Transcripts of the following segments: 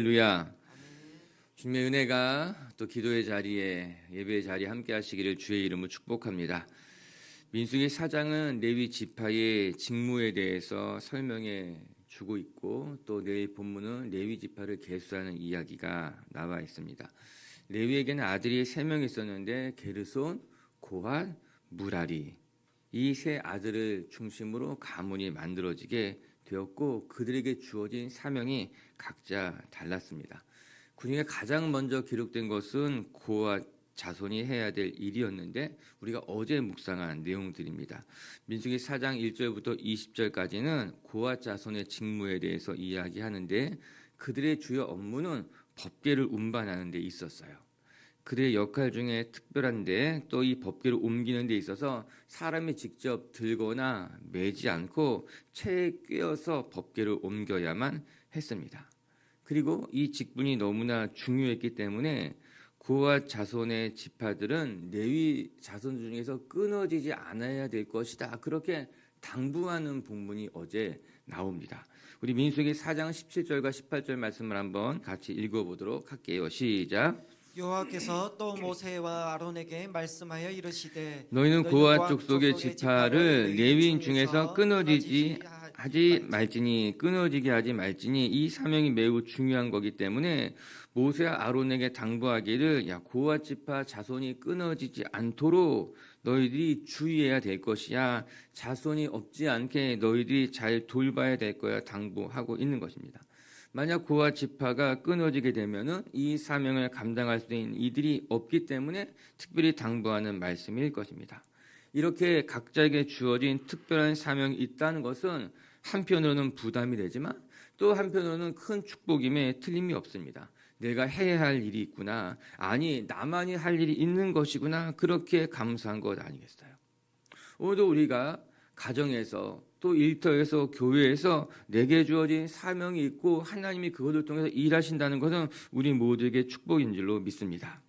할렐루야. 주님의 은혜가 또 기도의 자리에 예배의 자리에 함께 하시기를 주의 이름으로 축복합니다. 민수기 4장은 레위 지파의 직무에 대해서 설명해 주고 있고 또 내일 본문은 레위 지파를 계수하는 이야기가 나와 있습니다. 레위에게는 아들이 3명 있었는데 게르손, 고핫, 무라리 이 세 아들을 중심으로 가문이 만들어지게 되었고 그들에게 주어진 사명이 각자 달랐습니다. 그중에 가장 먼저 기록된 것은 고핫 자손이 해야 될 일이었는데 우리가 어제 묵상한 내용들입니다. 민수기 4장 1절부터 20절까지는 고핫 자손의 직무에 대해서 이야기하는데 그들의 주요 업무는 법궤를 운반하는 데 있었어요. 그들의 역할 중에 특별한데 또 이 법궤를 옮기는 데 있어서 사람이 직접 들거나 매지 않고 채에 꿰어서 법궤를 옮겨야만 했습니다. 그리고 이 직분이 너무나 중요했기 때문에 고핫 자손의 지파들은 레위 자손 중에서 끊어지지 않아야 될 것이다. 그렇게 당부하는 본문이 어제 나옵니다. 우리 민수기 4장 17절과 18절 말씀을 한번 같이 읽어보도록 할게요. 시작. 여호와께서 또 모세와 아론에게 말씀하여 이르시되 너희는 고핫 족속의 지파를 레위인 중에서 끊어지게 하지 말지니 이 사명이 매우 중요한 거기 때문에 모세와 아론에게 당부하기를 고핫 지파 자손이 끊어지지 않도록 너희들이 주의해야 될 것이야. 자손이 없지 않게 너희들이 잘 돌봐야 될 거야 당부하고 있는 것입니다. 만약 고핫 지파가 끊어지게 되면은 이 사명을 감당할 수 있는 이들이 없기 때문에 특별히 당부하는 말씀일 것입니다. 이렇게 각자에게 주어진 특별한 사명이 있다는 것은 한편으로는 부담이 되지만 또 한편으로는 큰 축복임에 틀림이 없습니다. 내가 해야 할 일이 있구나. 아니, 나만이 할 일이 있는 것이구나. 그렇게 감사한 것 아니겠어요? 오늘도 우리가 가정에서 또 일터에서 교회에서 내게 주어진 사명이 있고 하나님이 그것을 통해서 일하신다는 것은 우리 모두에게 축복인 줄로 믿습니다.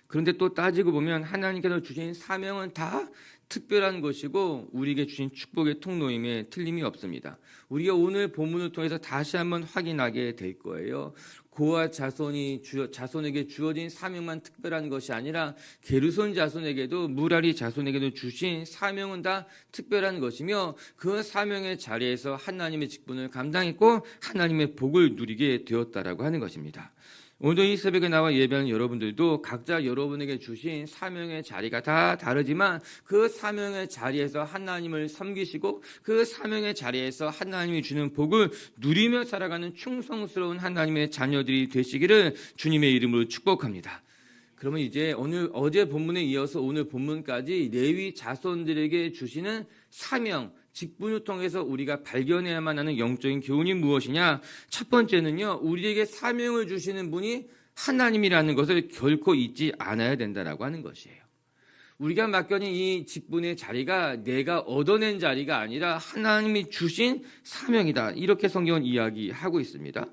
그런데 또 따지고 보면 하나님께서 주신 사명은 다 특별한 것이고 우리에게 주신 축복의 통로임에 틀림이 없습니다. 우리가 오늘 본문을 통해서 다시 한번 확인하게 될 거예요. 고핫 자손에게 주어진 사명만 특별한 것이 아니라 게르손 자손에게도 무라리 자손에게도 주신 사명은 다 특별한 것이며 그 사명의 자리에서 하나님의 직분을 감당했고 하나님의 복을 누리게 되었다라고 하는 것입니다. 오늘 이 새벽에 나와 예배하는 여러분들도 각자 여러분에게 주신 사명의 자리가 다 다르지만 그 사명의 자리에서 하나님을 섬기시고 그 사명의 자리에서 하나님이 주는 복을 누리며 살아가는 충성스러운 하나님의 자녀들이 되시기를 주님의 이름으로 축복합니다. 그러면 이제 어제 본문에 이어서 오늘 본문까지 레위 자손들에게 주시는 사명, 직분을 통해서 우리가 발견해야만 하는 영적인 교훈이 무엇이냐? 첫 번째는요, 우리에게 사명을 주시는 분이 하나님이라는 것을 결코 잊지 않아야 된다라고 하는 것이에요. 우리가 맡겨진 이 직분의 자리가 내가 얻어낸 자리가 아니라 하나님이 주신 사명이다. 이렇게 성경은 이야기하고 있습니다.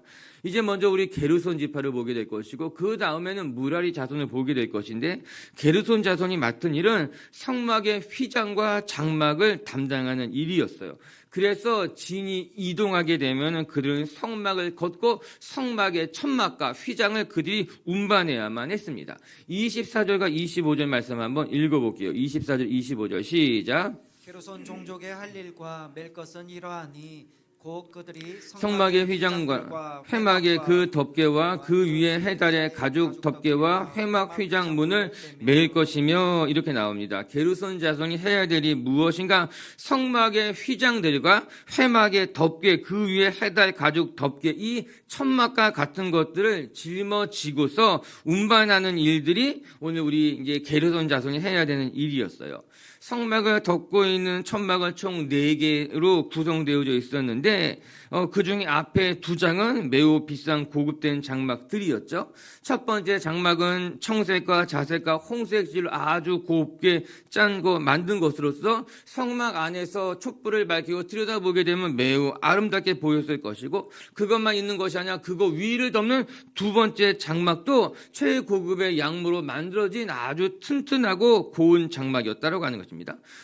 이제 먼저 우리 게르손 지파를 보게 될 것이고 그 다음에는 무라리 자손을 보게 될 것인데 게르손 자손이 맡은 일은 성막의 휘장과 장막을 담당하는 일이었어요. 그래서 진이 이동하게 되면 그들은 성막을 걷고 성막의 천막과 휘장을 그들이 운반해야만 했습니다. 24절과 25절 말씀 한번 읽어볼게요. 24절 25절 시작. 게르손 종족의 할 일과 맬 것은 이러하니 곧 그들이 성막의 휘장과 회막의 그 덮개와 그 위에 해달의 가죽 덮개와 회막 휘장 문을 매일 것이며 이렇게 나옵니다. 게르손 자손이 해야 될 일이 무엇인가? 성막의 휘장들과 회막의 덮개 그 위에 해달 가죽 덮개 이 천막과 같은 것들을 짊어지고서 운반하는 일들이 오늘 우리 이제 게르손 자손이 해야 되는 일이었어요. 성막을 덮고 있는 천막은 총 4개로 구성되어져 있었는데 그 중에 앞에 2장은 매우 비싼 고급된 장막들이었죠. 첫 번째 장막은 청색과 자색과 홍색질로 아주 곱게 짠 거 만든 것으로서 성막 안에서 촛불을 밝히고 들여다보게 되면 매우 아름답게 보였을 것이고 그것만 있는 것이 아니라 그거 위를 덮는 2번째 장막도 최고급의 양모로 만들어진 아주 튼튼하고 고운 장막이었다고 하는 것입니다.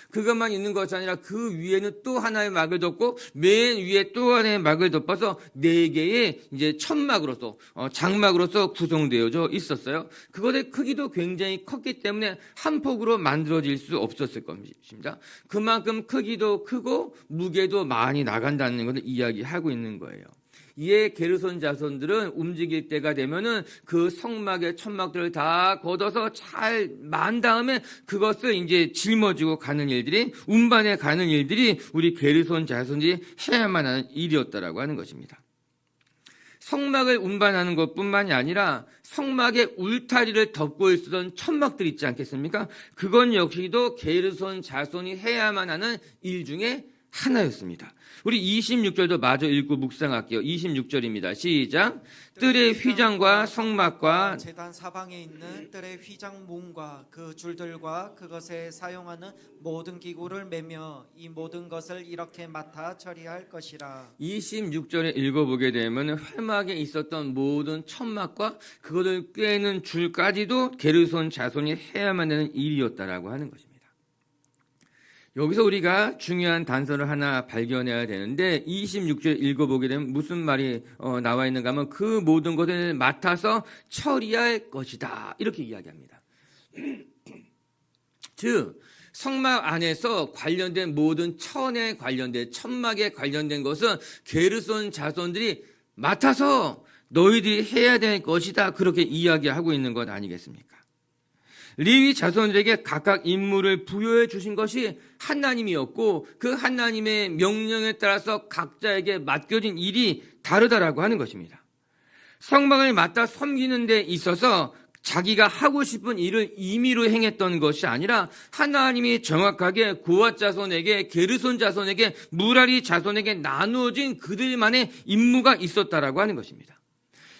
그것만 있는 것이 아니라 그 위에는 또 하나의 막을 덮고 맨 위에 위에 또 하나의 막을 덮어서 4개의 이제 천막으로서 장막으로서 구성되어져 있었어요. 그것의 크기도 굉장히 컸기 때문에 한 폭으로 만들어질 수 없었을 것입니다. 그만큼 크기도 크고 무게도 많이 나간다는 것을 이야기하고 있는 거예요. 이에 게르손 자손들은 움직일 때가 되면은 그 성막의 천막들을 다 걷어서 잘 만 다음에 그것을 이제 짊어지고 가는 일들이, 운반해 가는 일들이 우리 게르손 자손들이 해야만 하는 일이었다라고 하는 것입니다. 성막을 운반하는 것뿐만이 아니라 성막의 울타리를 덮고 있었던 천막들 있지 않겠습니까? 그건 역시도 게르손 자손이 해야만 하는 일 중에 하나였습니다. 우리 26절도 마저 읽고 묵상할게요. 26절입니다. 시작. 뜰의 휘장과 성막과 제단 사방에 있는 뜰의 휘장 문과 그 줄들과 그것에 사용하는 모든 기구를 매며 이 모든 것을 이렇게 맡아 처리할 것이라. 26절에 읽어보게 되면 회막에 있었던 모든 천막과 그것을 꿰는 줄까지도 게르손 자손이 해야만 하는 일이었다라고 하는 것입니다. 여기서 우리가 중요한 단서를 하나 발견해야 되는데 26절 읽어보게 되면 무슨 말이 나와 있는가 하면 그 모든 것을 맡아서 처리할 것이다. 이렇게 이야기합니다. 즉 성막 안에서 관련된 모든 천에 관련된 천막에 관련된 것은 게르손 자손들이 맡아서 너희들이 해야 될 것이다. 그렇게 이야기하고 있는 것 아니겠습니까? 레위 자손들에게 각각 임무를 부여해 주신 것이 하나님이었고 그 하나님의 명령에 따라서 각자에게 맡겨진 일이 다르다라고 하는 것입니다. 성막을 맡아 섬기는 데 있어서 자기가 하고 싶은 일을 임의로 행했던 것이 아니라 하나님이 정확하게 고앗 자손에게, 게르손 자손에게, 무라리 자손에게 나누어진 그들만의 임무가 있었다라고 하는 것입니다.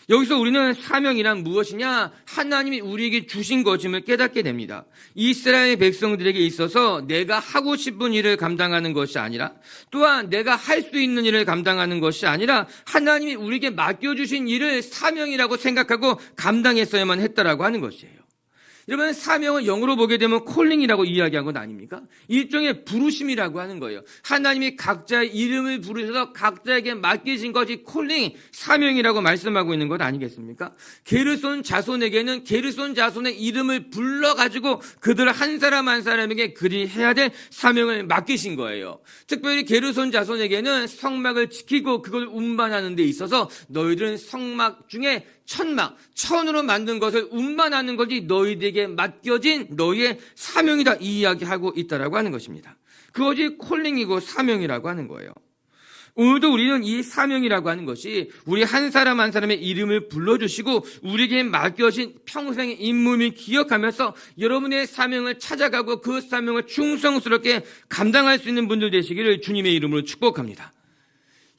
여기서 우리는 사명이란 무엇이냐? 하나님이 우리에게 주신 것임을 깨닫게 됩니다. 이스라엘 백성들에게 있어서 내가 하고 싶은 일을 감당하는 것이 아니라 또한 내가 할 수 있는 일을 감당하는 것이 아니라 하나님이 우리에게 맡겨주신 일을 사명이라고 생각하고 감당했어야만 했다라고 하는 것이에요. 여러분 사명을 영어로 보게 되면 콜링이라고 이야기한 건 아닙니까? 일종의 부르심이라고 하는 거예요. 하나님이 각자의 이름을 부르셔서 각자에게 맡기신 것이 콜링, 사명이라고 말씀하고 있는 것 아니겠습니까? 게르손 자손에게는 게르손 자손의 이름을 불러가지고 그들 한 사람 한 사람에게 그리 해야 될 사명을 맡기신 거예요. 특별히 게르손 자손에게는 성막을 지키고 그걸 운반하는 데 있어서 너희들은 성막 중에 천막, 천으로 만든 것을 운반하는 것이 너희들에게 맡겨진 너희의 사명이다 이 이야기하고 있다라고 하는 것입니다. 그것이 콜링이고 사명이라고 하는 거예요. 오늘도 우리는 이 사명이라고 하는 것이 우리 한 사람 한 사람의 이름을 불러주시고 우리에게 맡겨진 평생의 임무를 기억하면서 여러분의 사명을 찾아가고 그 사명을 충성스럽게 감당할 수 있는 분들 되시기를 주님의 이름으로 축복합니다.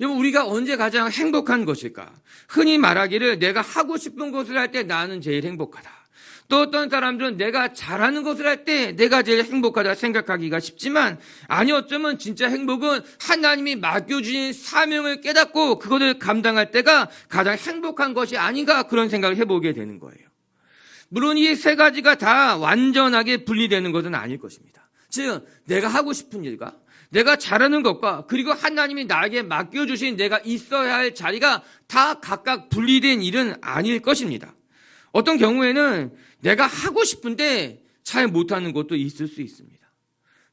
여러분 우리가 언제 가장 행복한 것일까? 흔히 말하기를 내가 하고 싶은 것을 할 때 나는 제일 행복하다. 또 어떤 사람들은 내가 잘하는 것을 할 때 내가 제일 행복하다 생각하기가 쉽지만 아니 어쩌면 진짜 행복은 하나님이 맡겨주신 사명을 깨닫고 그것을 감당할 때가 가장 행복한 것이 아닌가 그런 생각을 해보게 되는 거예요. 물론 이 세 가지가 다 완전하게 분리되는 것은 아닐 것입니다. 즉 내가 하고 싶은 일과 내가 잘하는 것과 그리고 하나님이 나에게 맡겨주신 내가 있어야 할 자리가 다 각각 분리된 일은 아닐 것입니다. 어떤 경우에는 내가 하고 싶은데 잘 못하는 것도 있을 수 있습니다.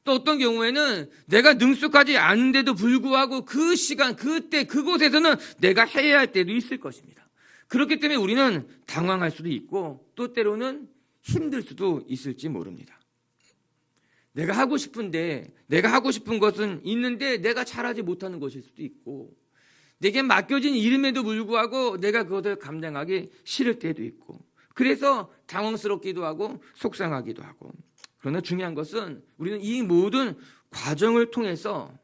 또 어떤 경우에는 내가 능숙하지 않은데도 불구하고 그 시간, 그때, 그곳에서는 내가 해야 할 때도 있을 것입니다. 그렇기 때문에 우리는 당황할 수도 있고 또 때로는 힘들 수도 있을지 모릅니다. 내가 하고 싶은데 내가 하고 싶은 것은 있는데 내가 잘하지 못하는 것일 수도 있고 내게 맡겨진 이름에도 불구하고 내가 그것을 감당하기 싫을 때도 있고 그래서 당황스럽기도 하고 속상하기도 하고 그러나 중요한 것은 우리는 이 모든 과정을 통해서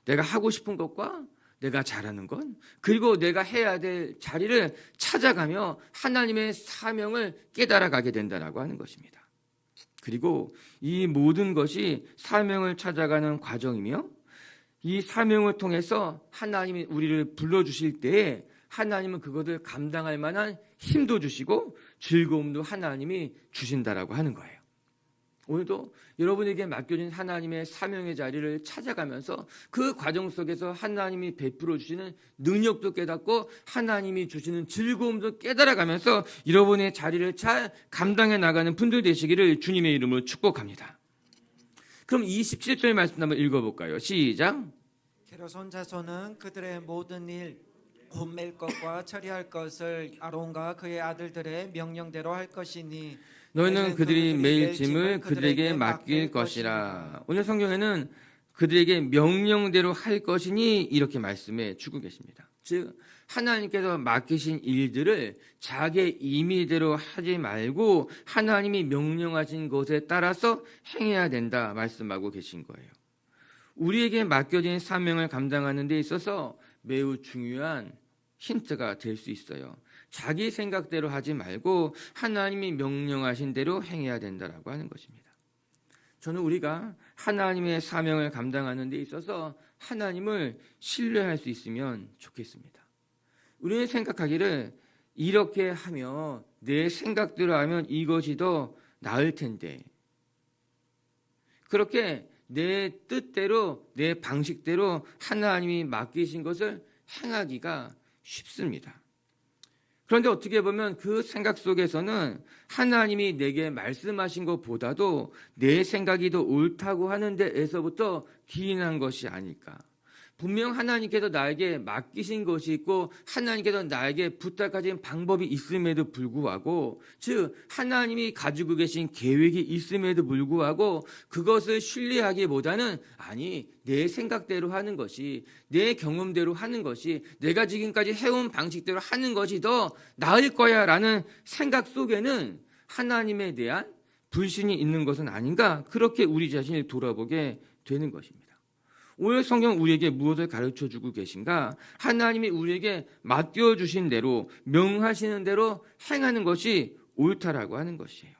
내가 하고 싶은 것과 내가 잘하는 것 그리고 내가 해야 될 자리를 찾아가며 하나님의 사명을 깨달아가게 된다고 하는 것입니다. 그리고 이 모든 것이 사명을 찾아가는 과정이며 이 사명을 통해서 하나님이 우리를 불러주실 때에 하나님은 그것을 감당할 만한 힘도 주시고 즐거움도 하나님이 주신다라고 하는 거예요. 오늘도 여러분에게 맡겨진 하나님의 사명의 자리를 찾아가면서 그 과정 속에서 하나님이 베풀어 주시는 능력도 깨닫고 하나님이 주시는 즐거움도 깨달아가면서 여러분의 자리를 잘 감당해 나가는 분들 되시기를 주님의 이름으로 축복합니다. 그럼 27절 말씀 한번 읽어볼까요? 시작. 게르손 자손은 그들의 모든 일 곧 맬 것과 처리할 것을 아론과 그의 아들들의 명령대로 할 것이니 너희는 그들이 매일 짐을 그들에게 맡길 것이라. 오늘 성경에는 그들에게 명령대로 할 것이니 이렇게 말씀해 주고 계십니다. 즉 하나님께서 맡기신 일들을 자기의 임의대로 하지 말고 하나님이 명령하신 것에 따라서 행해야 된다 말씀하고 계신 거예요. 우리에게 맡겨진 사명을 감당하는 데 있어서 매우 중요한 힌트가 될 수 있어요. 자기 생각대로 하지 말고 하나님이 명령하신 대로 행해야 된다라고 하는 것입니다. 저는 우리가 하나님의 사명을 감당하는 데 있어서 하나님을 신뢰할 수 있으면 좋겠습니다. 우리는 생각하기를 이렇게 하면 내 생각대로 하면 이것이 더 나을 텐데 그렇게 내 뜻대로 내 방식대로 하나님이 맡기신 것을 행하기가 쉽습니다. 그런데 어떻게 보면 그 생각 속에서는 하나님이 내게 말씀하신 것보다도 내 생각이 더 옳다고 하는 데에서부터 기인한 것이 아닐까. 분명 하나님께서 나에게 맡기신 것이 있고 하나님께서 나에게 부탁하신 방법이 있음에도 불구하고 즉 하나님이 가지고 계신 계획이 있음에도 불구하고 그것을 신뢰하기보다는 아니 내 생각대로 하는 것이 내 경험대로 하는 것이 내가 지금까지 해온 방식대로 하는 것이 더 나을 거야 라는 생각 속에는 하나님에 대한 불신이 있는 것은 아닌가 그렇게 우리 자신을 돌아보게 되는 것입니다. 오늘 성경 우리에게 무엇을 가르쳐주고 계신가? 하나님이 우리에게 맡겨주신 대로 명하시는 대로 행하는 것이 옳다라고 하는 것이에요.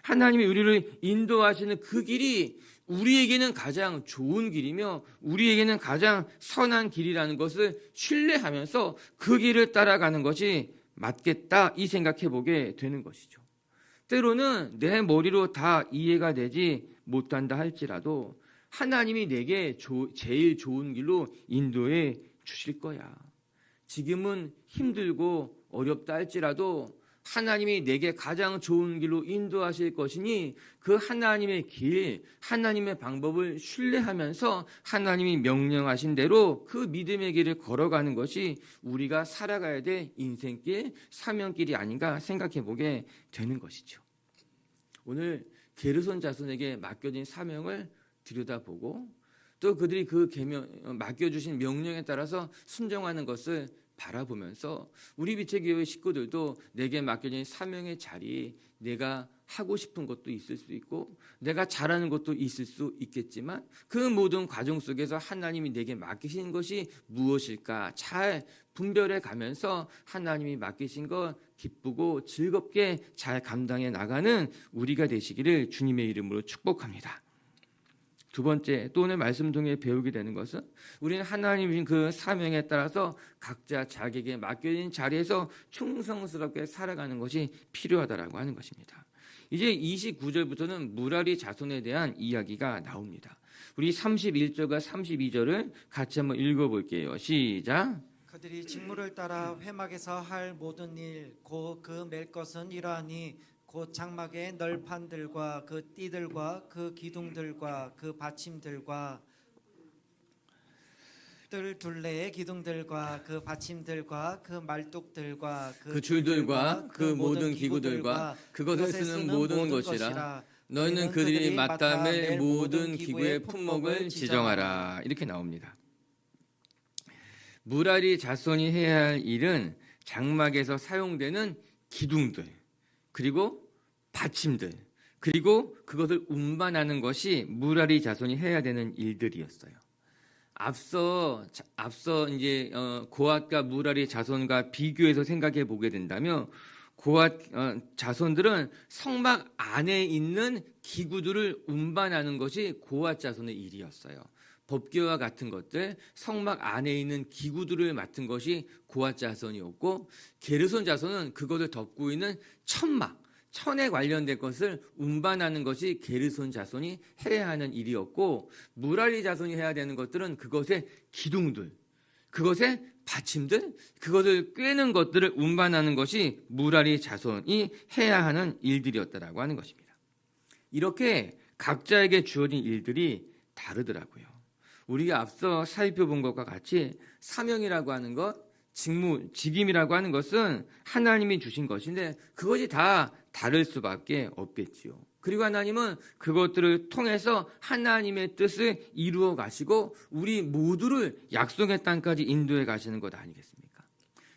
하나님이 우리를 인도하시는 그 길이 우리에게는 가장 좋은 길이며 우리에게는 가장 선한 길이라는 것을 신뢰하면서 그 길을 따라가는 것이 맞겠다 이 생각해보게 되는 것이죠. 때로는 내 머리로 다 이해가 되지 못한다 할지라도 하나님이 내게 제일 좋은 길로 인도해 주실 거야. 지금은 힘들고 어렵다 할지라도 하나님이 내게 가장 좋은 길로 인도하실 것이니 그 하나님의 길, 하나님의 방법을 신뢰하면서 하나님이 명령하신 대로 그 믿음의 길을 걸어가는 것이 우리가 살아가야 될 인생길, 사명길이 아닌가 생각해 보게 되는 것이죠. 오늘 게르손 자손에게 맡겨진 사명을 들여다보고 또 그들이 그 맡겨주신 명령에 따라서 순종하는 것을 바라보면서 우리 빛의 교회 식구들도 내게 맡겨진 사명의 자리 내가 하고 싶은 것도 있을 수 있고 내가 잘하는 것도 있을 수 있겠지만 그 모든 과정 속에서 하나님이 내게 맡기신 것이 무엇일까 잘 분별해 가면서 하나님이 맡기신 것 기쁘고 즐겁게 잘 감당해 나가는 우리가 되시기를 주님의 이름으로 축복합니다. 두 번째, 또 오늘 말씀 통해 배우게 되는 것은 우리는 하나님의 그 사명에 따라서 각자 자기에게 맡겨진 자리에서 충성스럽게 살아가는 것이 필요하다라고 하는 것입니다. 이제 29절부터는 무라리 자손에 대한 이야기가 나옵니다. 우리 31절과 32절을 같이 한번 읽어볼게요. 시작. 그들이 직무를 따라 회막에서 할 모든 일 곧 그 맬 것은 이러하니 곧 장막의 널판들과 그 띠들과 그 기둥들과 그 받침들과 뜰 둘레의 기둥들과 그 받침들과 그 말뚝들과 그 줄들과 그 모든 기구들과 그것을 쓰는 모든 것이라 너희는 그들이 맡아 맬 모든 기구의 품목을 지정하라 이렇게 나옵니다. 무라리 자손이 해야 할 일은 장막에서 사용되는 기둥들 그리고 받침들 그리고 그것을 운반하는 것이 무라리 자손이 해야 되는 일들이었어요. 앞서 이제 고앗과 무라리 자손과 비교해서 생각해 보게 된다면 고앗 자손들은 성막 안에 있는 기구들을 운반하는 것이 고앗 자손의 일이었어요. 법궤와 같은 것들, 성막 안에 있는 기구들을 맡은 것이 고앗 자손이었고 게르손 자손은 그것을 덮고 있는 천막, 천에 관련된 것을 운반하는 것이 게르손 자손이 해야 하는 일이었고, 무라리 자손이 해야 되는 것들은 그것의 기둥들, 그것의 받침들, 그것을 꿰는 것들을 운반하는 것이 무라리 자손이 해야 하는 일들이었다라고 하는 것입니다. 이렇게 각자에게 주어진 일들이 다르더라고요. 우리가 앞서 살펴본 것과 같이 사명이라고 하는 것, 직무, 직임이라고 하는 것은 하나님이 주신 것인데 그것이 다 다를 수밖에 없겠지요. 그리고 하나님은 그것들을 통해서 하나님의 뜻을 이루어 가시고 우리 모두를 약속의 땅까지 인도해 가시는 것 아니겠습니까?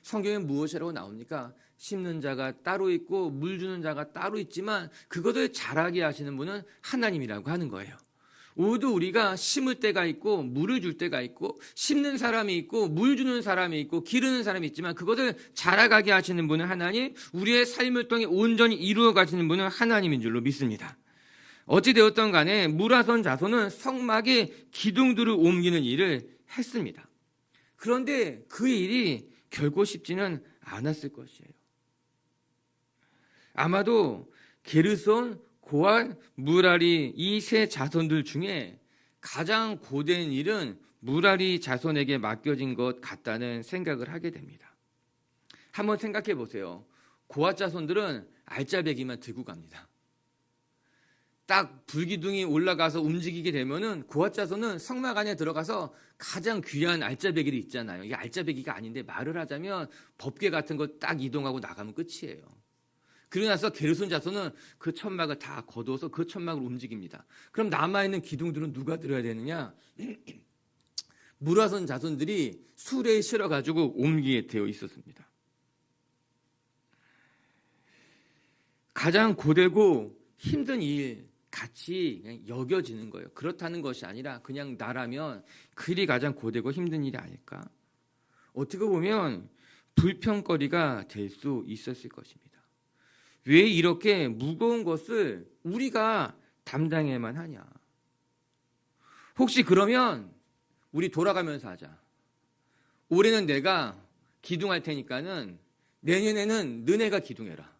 성경에 무엇이라고 나옵니까? 심는 자가 따로 있고 물 주는 자가 따로 있지만 그것을 자라게 하시는 분은 하나님이라고 하는 거예요. 모두 우리가 심을 때가 있고 물을 줄 때가 있고 심는 사람이 있고 물 주는 사람이 있고 기르는 사람이 있지만 그것을 자라가게 하시는 분은 하나님, 우리의 삶을 통해 온전히 이루어 가시는 분은 하나님인 줄로 믿습니다. 어찌되었던 간에 무라선 자손은 성막의 기둥들을 옮기는 일을 했습니다. 그런데 그 일이 결코 쉽지는 않았을 것이에요. 아마도 게르손, 고앗, 무라리 이 세 자손들 중에 가장 고된 일은 무라리 자손에게 맡겨진 것 같다는 생각을 하게 됩니다. 한번 생각해 보세요. 고앗 자손들은 알짜배기만 들고 갑니다. 딱 불기둥이 올라가서 움직이게 되면은 고앗 자손은 성막 안에 들어가서 가장 귀한 알짜배기를 있잖아요. 이게 알짜배기가 아닌데 말을 하자면 법궤 같은 거 딱 이동하고 나가면 끝이에요. 그러고 나서 게르손 자손은 그 천막을 다 거두어서 그 천막을 움직입니다. 그럼 남아있는 기둥들은 누가 들어야 되느냐? 무라선 자손들이 수레에 실어가지고 옮기게 되어 있었습니다. 가장 고되고 힘든 일 같이 그냥 여겨지는 거예요. 그렇다는 것이 아니라 그냥 나라면 그 일이 가장 고되고 힘든 일이 아닐까? 어떻게 보면 불평거리가 될 수 있었을 것입니다. 왜 이렇게 무거운 것을 우리가 담당해야만 하냐? 혹시 그러면 우리 돌아가면서 하자. 올해는 내가 기둥할 테니까는 내년에는 너네가 기둥해라.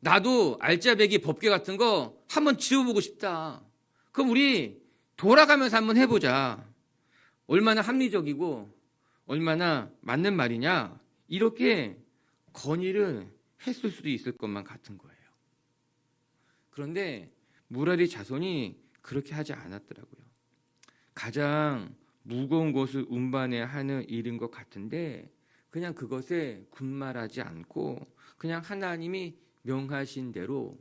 나도 알짜배기 법궤 같은 거 한번 지워보고 싶다. 그럼 우리 돌아가면서 한번 해보자. 얼마나 합리적이고 얼마나 맞는 말이냐? 이렇게 건의를 했을 수도 있을 것만 같은 거예요. 그런데 무라리 자손이 그렇게 하지 않았더라고요. 가장 무거운 것을 운반해야 하는 일인 것 같은데 그냥 그것에 군말하지 않고 그냥 하나님이 명하신 대로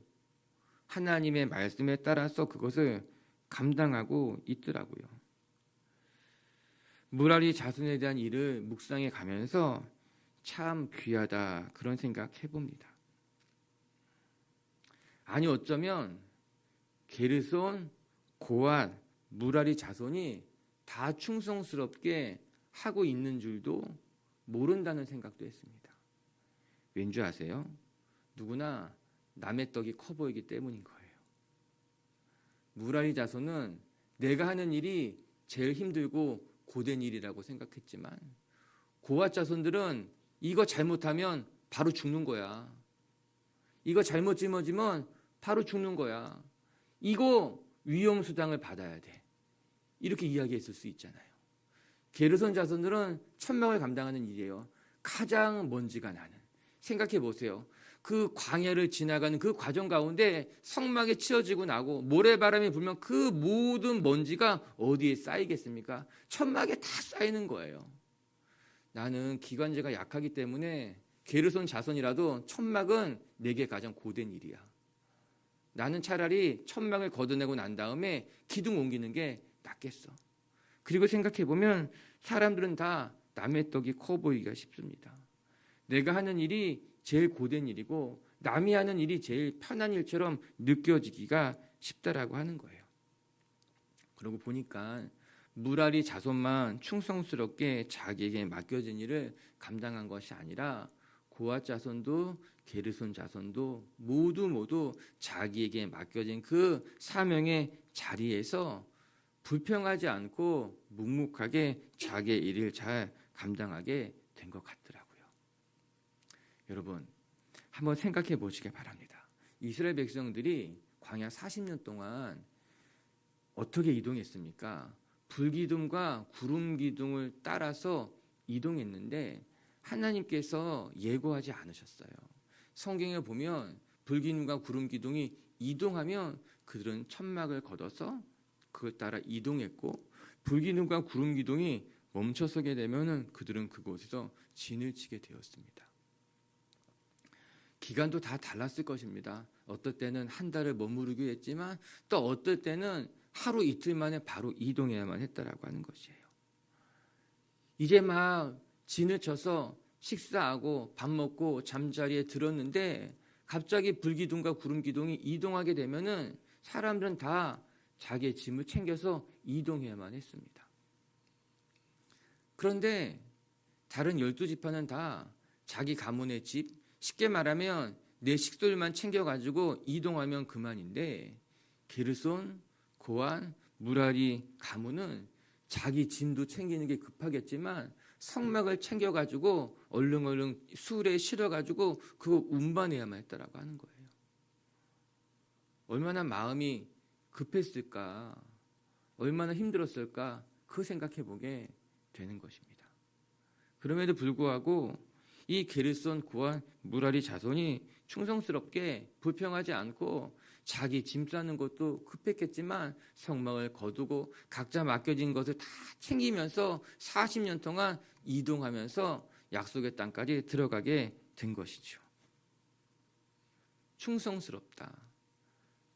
하나님의 말씀에 따라서 그것을 감당하고 있더라고요. 무라리 자손에 대한 일을 묵상해 가면서 참 귀하다 그런 생각 해봅니다. 아니 어쩌면 게르손, 고앗, 무라리 자손이 다 충성스럽게 하고 있는 줄도 모른다는 생각도 했습니다. 왠지 아세요? 누구나 남의 떡이 커 보이기 때문인 거예요. 무라리 자손은 내가 하는 일이 제일 힘들고 고된 일이라고 생각했지만 고앗 자손들은 이거 잘못하면 바로 죽는 거야. 이거 잘못 짊어지면 바로 죽는 거야. 이거 위험수당을 받아야 돼. 이렇게 이야기했을 수 있잖아요. 게르손 자손들은 천막을 감당하는 일이에요. 가장 먼지가 나는. 생각해 보세요. 그 광야를 지나가는 그 과정 가운데 성막에 치어지고 나고 모래바람이 불면 그 모든 먼지가 어디에 쌓이겠습니까? 천막에 다 쌓이는 거예요. 나는 기관지가 약하기 때문에 게르손 자손이라도 천막은 내게 가장 고된 일이야. 나는 차라리 천막을 걷어내고 난 다음에 기둥 옮기는 게 낫겠어. 그리고 생각해보면 사람들은 다 남의 떡이 커 보이기가 쉽습니다. 내가 하는 일이 제일 고된 일이고 남이 하는 일이 제일 편한 일처럼 느껴지기가 쉽다라고 하는 거예요. 그러고 보니까 무라리 자손만 충성스럽게 자기에게 맡겨진 일을 감당한 것이 아니라 고앗 자손도 게르손 자손도 모두 자기에게 맡겨진 그 사명의 자리에서 불평하지 않고 묵묵하게 자기의 일을 잘 감당하게 된 것 같더라고요. 여러분, 한번 생각해 보시기 바랍니다. 이스라엘 백성들이 광야 40년 동안 어떻게 이동했습니까? 불기둥과 구름기둥을 따라서 이동했는데 하나님께서 예고하지 않으셨어요. 성경에 보면 불기둥과 구름기둥이 이동하면 그들은 천막을 걷어서 그걸 따라 이동했고, 불기둥과 구름기둥이 멈춰서게 되면은 그들은 그곳에서 진을 치게 되었습니다. 기간도 다 달랐을 것입니다. 어떨 때는 한 달을 머무르기로 했지만 또 어떨 때는 하루 이틀 만에 바로 이동해야만 했다라고 하는 것이에요. 이제 막 진을 쳐서 식사하고 밥 먹고 잠자리에 들었는데 갑자기 불기둥과 구름기둥이 이동하게 되면은 사람들은 다 자기의 짐을 챙겨서 이동해야만 했습니다. 그런데 다른 12지파는 다 자기 가문의 집, 쉽게 말하면 내 식솔만 챙겨가지고 이동하면 그만인데 게르손, 고한, 무라리 가문은 자기 짐도 챙기는 게 급하겠지만 성막을 챙겨가지고 얼른 수레에 실어가지고 그거 운반해야만 했다라고 하는 거예요. 얼마나 마음이 급했을까, 얼마나 힘들었을까, 그 생각해 보게 되는 것입니다. 그럼에도 불구하고 이 게르손, 고한, 무라리 자손이 충성스럽게 불평하지 않고 자기 짐 싸는 것도 급했겠지만 성막을 거두고 각자 맡겨진 것을 다 챙기면서 40년 동안 이동하면서 약속의 땅까지 들어가게 된 것이죠. 충성스럽다.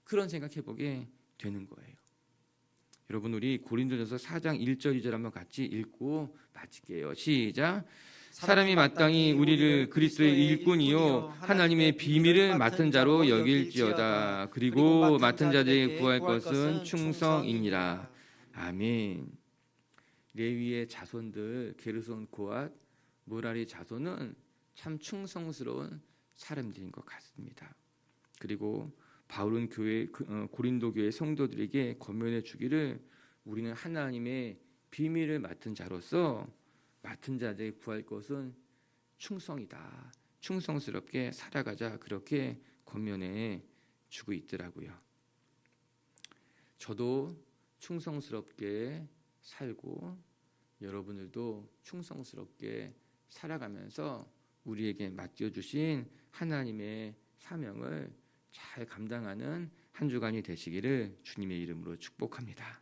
그런 생각해 보게 되는 거예요. 여러분, 우리 고린도전서 4장 1절 2절 한번 같이 읽고 마칠게요. 시작. 사람이 마땅히 우리를 그리스도의 일꾼이요 하나님의 비밀을 맡은 자로 여길지어다. 그리고 맡은 자들이 구할 것은 충성이니라. 아멘. 레위의 자손들 게르손, 고핫, 무라리 자손은 참 충성스러운 사람들인 것 같습니다. 그리고 바울은 고린도 교회 성도들에게 권면해 주기를 우리는 하나님의 비밀을 맡은 자로서 맡은 자들이 구할 것은 충성이다. 충성스럽게 살아가자. 그렇게 권면해 주고 있더라고요. 저도 충성스럽게 살고 여러분들도 충성스럽게 살아가면서 우리에게 맡겨주신 하나님의 사명을 잘 감당하는 한 주간이 되시기를 주님의 이름으로 축복합니다.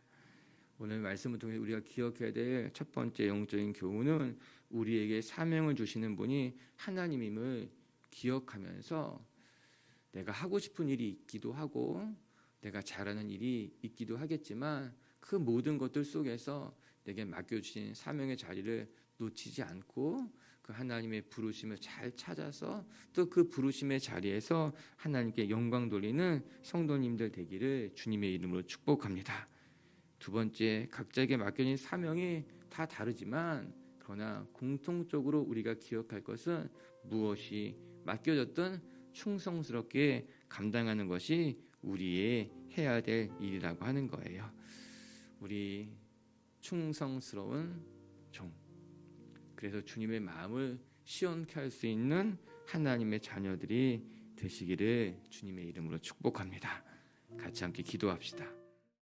오늘 말씀을 통해 우리가 기억해야 될 첫 번째 영적인 교훈은 우리에게 사명을 주시는 분이 하나님임을 기억하면서 내가 하고 싶은 일이 있기도 하고 내가 잘하는 일이 있기도 하겠지만 그 모든 것들 속에서 내게 맡겨주신 사명의 자리를 놓치지 않고 그 하나님의 부르심을 잘 찾아서 또 그 부르심의 자리에서 하나님께 영광 돌리는 성도님들 되기를 주님의 이름으로 축복합니다. 두 번째, 각자에게 맡겨진 사명이 다 다르지만 그러나 공통적으로 우리가 기억할 것은 무엇이 맡겨졌든 충성스럽게 감당하는 것이 우리의 해야 될 일이라고 하는 거예요. 우리 충성스러운 종, 그래서 주님의 마음을 시원케 할 수 있는 하나님의 자녀들이 되시기를 주님의 이름으로 축복합니다. 같이 함께 기도합시다.